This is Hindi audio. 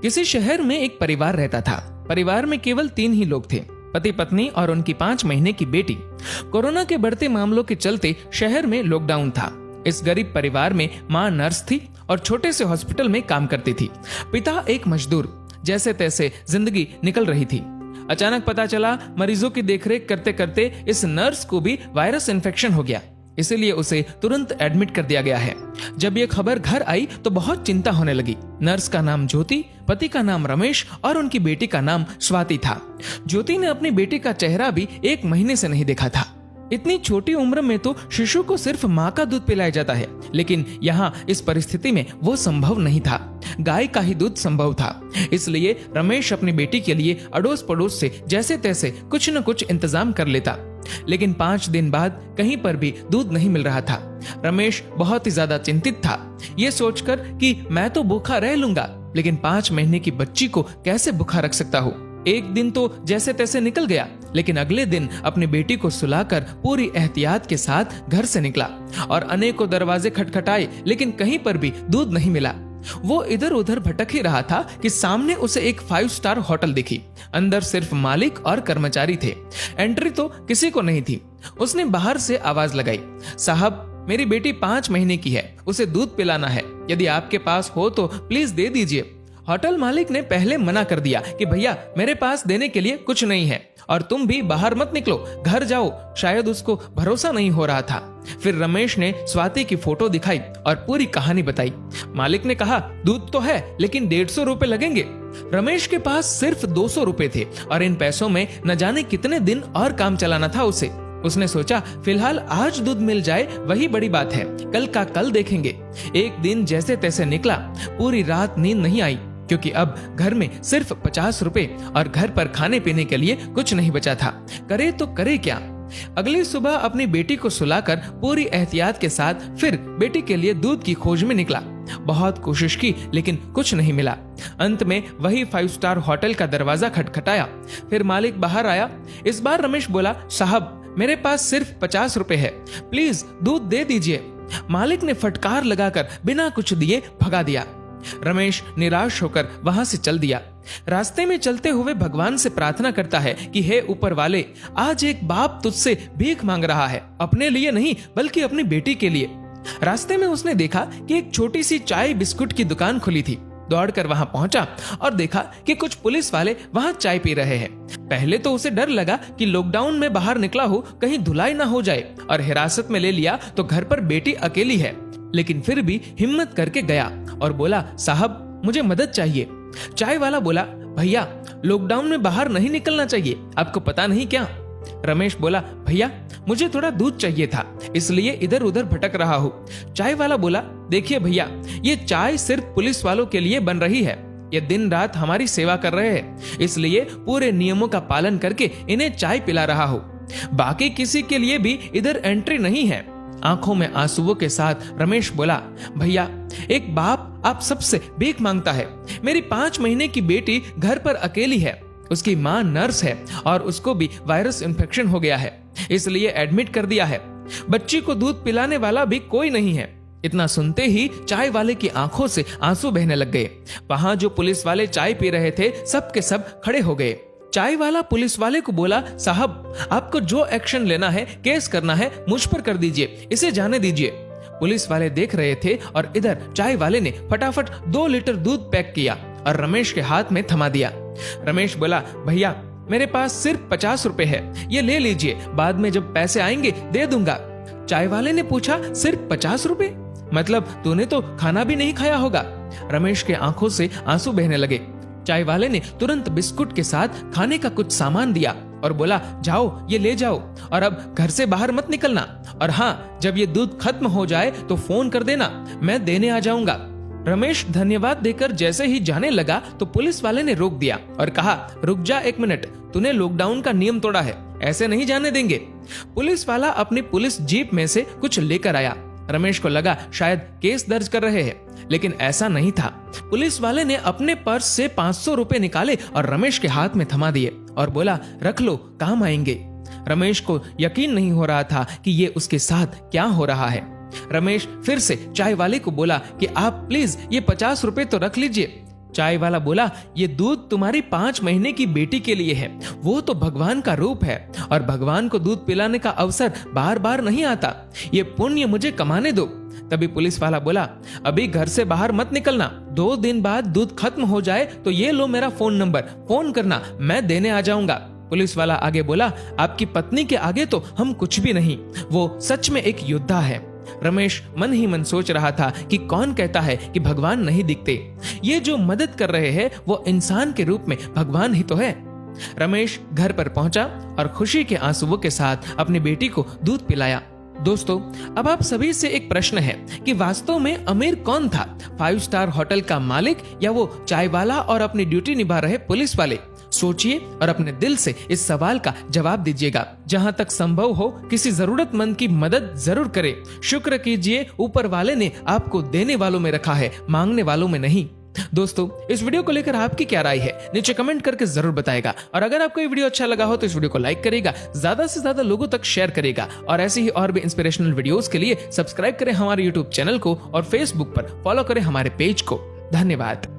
किसी शहर में एक परिवार रहता था। परिवार में केवल 3 ही लोग थे, पति पत्नी और उनकी 5 महीने की बेटी। कोरोना के बढ़ते मामलों के चलते शहर में लॉकडाउन था। इस गरीब परिवार में मां नर्स थी और छोटे से हॉस्पिटल में काम करती थी। पिता एक मजदूर। जैसे तैसे जिंदगी निकल रही थी। अचानक पता चला मरीजों की देखरेख करते करते इस नर्स को भी वायरस इन्फेक्शन हो गया, इसीलिए उसे तुरंत एडमिट कर दिया गया है। जब ये खबर घर आई तो बहुत चिंता होने लगी। नर्स का नाम ज्योति, पति का नाम रमेश और उनकी बेटी का नाम स्वाति था। ज्योति ने अपनी बेटी का चेहरा भी 1 महीने से नहीं देखा था। इतनी छोटी उम्र में तो शिशु को सिर्फ माँ का दूध पिलाया जाता है, लेकिन यहाँ इस परिस्थिति में वो संभव नहीं था। गाय का ही दूध संभव था। इसलिए रमेश अपनी बेटी के लिए अड़ोस पड़ोस से जैसे तैसे कुछ न कुछ इंतजाम कर लेता, लेकिन 5 दिन बाद कहीं पर भी दूध नहीं मिल रहा था। रमेश बहुत ही ज्यादा चिंतित था, ये सोचकर कि मैं तो भूखा रह लूंगा, लेकिन 5 महीने की बच्ची को कैसे भूखा रख सकता हूँ। एक दिन तो जैसे तैसे निकल गया, लेकिन अगले दिन अपनी बेटी को सुलाकर पूरी एहतियात के साथ घर से निकला और अनेकों दरवाजे खटखटाए, लेकिन कहीं पर भी दूध नहीं मिला। वो इधर उधर भटक ही रहा था कि सामने उसे एक 5 स्टार होटल दिखी। अंदर सिर्फ मालिक और कर्मचारी थे। एंट्री तो किसी को नहीं थी। उसने बाहर से आवाज लगाई, साहब मेरी बेटी 5 महीने की है, उसे दूध पिलाना है, यदि आपके पास हो तो प्लीज दे दीजिए। होटल मालिक ने पहले मना कर दिया कि भैया मेरे पास देने के लिए कुछ नहीं है और तुम भी बाहर मत निकलो, घर जाओ। शायद उसको भरोसा नहीं हो रहा था। फिर रमेश ने स्वाति की फोटो दिखाई और पूरी कहानी बताई। मालिक ने कहा दूध तो है, लेकिन 150 रुपए लगेंगे। रमेश के पास सिर्फ 200 रुपए थे और इन पैसों में न जाने कितने दिन और काम चलाना था उसे। उसने सोचा फिलहाल आज दूध मिल जाए वही बड़ी बात है, कल का कल देखेंगे। एक दिन जैसे तैसे निकला। पूरी रात नींद नहीं आई, क्योंकि अब घर में सिर्फ 50 रुपए और घर पर खाने पीने के लिए कुछ नहीं बचा था। करे तो करे क्या। अगली सुबह अपनी बेटी को सुलाकर पूरी एहतियात के साथ फिर बेटी के लिए दूध की खोज में निकला। बहुत कोशिश की, लेकिन कुछ नहीं मिला। अंत में वही 5 स्टार होटल का दरवाजा खटखटाया। फिर मालिक बाहर आया। इस बार रमेश बोला, साहब मेरे पास सिर्फ 50 रुपए है, प्लीज दूध दे दीजिए। मालिक ने फटकार लगाकर बिना कुछ दिए भगा दिया। रमेश निराश होकर वहां से चल दिया। रास्ते में चलते हुए भगवान से प्रार्थना करता है कि हे ऊपर वाले, आज एक बाप तुझसे भीख मांग रहा है, अपने लिए नहीं बल्कि अपनी बेटी के लिए। रास्ते में उसने देखा कि एक छोटी सी चाय बिस्कुट की दुकान खुली थी। दौड़कर वहां पहुंचा और देखा कि कुछ पुलिस वाले वहां चाय पी रहे हैं। पहले तो उसे डर लगा कि लॉकडाउन में बाहर निकला हो कहीं धुलाई ना हो जाए और हिरासत में ले लिया तो घर पर बेटी अकेली है, लेकिन फिर भी हिम्मत करके गया और बोला, साहब मुझे मदद चाहिए। चाय वाला बोला, भैया लॉकडाउन में बाहर नहीं निकलना चाहिए, आपको पता नहीं क्या। रमेश बोला, भैया मुझे थोड़ा दूध चाहिए था, इसलिए इधर उधर भटक रहा हूँ। चाय वाला बोला, देखिए भैया, ये चाय सिर्फ पुलिस वालों के लिए बन रही है, ये दिन रात हमारी सेवा कर रहे हैं, इसलिए पूरे नियमों का पालन करके इन्हें चाय पिला रहा हूँ। बाकी किसी के लिए भी इधर एंट्री नहीं है। आंखों में आंसुओं के साथ रमेश बोला, भैया एक बाप आप सबसे भीख मांगता है। मेरी 5 महीने की बेटी घर पर अकेली है, उसकी माँ नर्स है और उसको भी वायरस इन्फेक्शन हो गया है, इसलिए एडमिट कर दिया है। बच्ची को दूध पिलाने वाला भी कोई नहीं है। इतना सुनते ही चाय वाले की आंखों से आंसू बहने लग गए। वहां जो पुलिस वाले चाय पी रहे थे सब के सब खड़े हो गए। चाय वाला पुलिस वाले को बोला, साहब आपको जो एक्शन लेना है, केस करना है, मुझ पर कर दीजिए, इसे जाने दीजिए। पुलिस वाले देख रहे थे और इधर चाय वाले ने फटाफट 2 लीटर दूध पैक किया और रमेश के हाथ में थमा दिया। रमेश बोला, भैया मेरे पास सिर्फ 50 रुपए है, ये ले लीजिए, बाद में जब पैसे आएंगे दे दूंगा। चाय वाले ने पूछा, सिर्फ 50 रुपए? मतलब तूने तो खाना भी नहीं खाया होगा। रमेश के आंखों से आंसू बहने लगे। चाय वाले ने तुरंत बिस्कुट के साथ खाने का कुछ सामान दिया और बोला, जाओ ये ले जाओ और अब घर से बाहर मत निकलना, और हाँ जब ये दूध खत्म हो जाए तो फोन कर देना, मैं देने आ जाऊंगा। रमेश धन्यवाद देकर जैसे ही जाने लगा तो पुलिस वाले ने रोक दिया और कहा, रुक जा 1 मिनट, तूने लॉकडाउन का नियम तोड़ा है, ऐसे नहीं जाने देंगे। पुलिस वाला अपनी पुलिस जीप में से कुछ लेकर आया। रमेश को लगा शायद केस दर्ज कर रहे हैं, लेकिन ऐसा नहीं था। पुलिस वाले ने अपने पर्स से 500 रुपए निकाले और रमेश के हाथ में थमा दिए और बोला, रख लो, काम आएंगे। रमेश को यकीन नहीं हो रहा था कि ये उसके साथ क्या हो रहा है। रमेश फिर से चाय वाले को बोला कि आप प्लीज ये 50 रुपए तो रख लीजिए। चाय वाला बोला, ये दूध तुम्हारी 5 महीने की बेटी के लिए है। वो तो भगवान का रूप है और भगवान को दूध पिलाने का अवसर बार बार नहीं आता। ये पुण्य मुझे कमाने दो। तभी पुलिस वाला बोला, अभी घर से बाहर मत निकलना, 2 दिन बाद दूध खत्म हो जाए तो ये लो मेरा फोन नंबर, फोन करना, मैं देने आ जाऊंगा। पुलिस वाला आगे बोला, आपकी पत्नी के आगे तो हम कुछ भी नहीं, वो सच में एक योद्धा है। रमेश मन ही मन सोच रहा था कि कौन कहता है कि भगवान नहीं दिखते। ये जो मदद कर रहे हैं वो इंसान के रूप में भगवान ही तो है। रमेश घर पर पहुंचा और खुशी के आंसुओं के साथ अपनी बेटी को दूध पिलाया। दोस्तों, अब आप सभी से एक प्रश्न है कि वास्तव में अमीर कौन था, 5 स्टार होटल का मालिक या वो चाय वाला और अपनी ड्यूटी निभा रहे पुलिस वाले? सोचिए और अपने दिल से इस सवाल का जवाब दीजिएगा। जहां तक संभव हो किसी जरूरतमंद की मदद जरूर करें। शुक्र कीजिए, ऊपर वाले ने आपको देने वालों में रखा है, मांगने वालों में नहीं। दोस्तों, इस वीडियो को लेकर आपकी क्या राय है नीचे कमेंट करके जरूर बताएगा। और अगर आपको ये वीडियो अच्छा लगा हो तो इस वीडियो को लाइक करेगा, ज्यादा से ज्यादा लोगों तक शेयर करेगा और ऐसे ही और भी इंस्पिरेशनल वीडियोस के लिए सब्सक्राइब करें हमारे यूट्यूब चैनल को और फेसबुक पर फॉलो करें हमारे पेज को। धन्यवाद।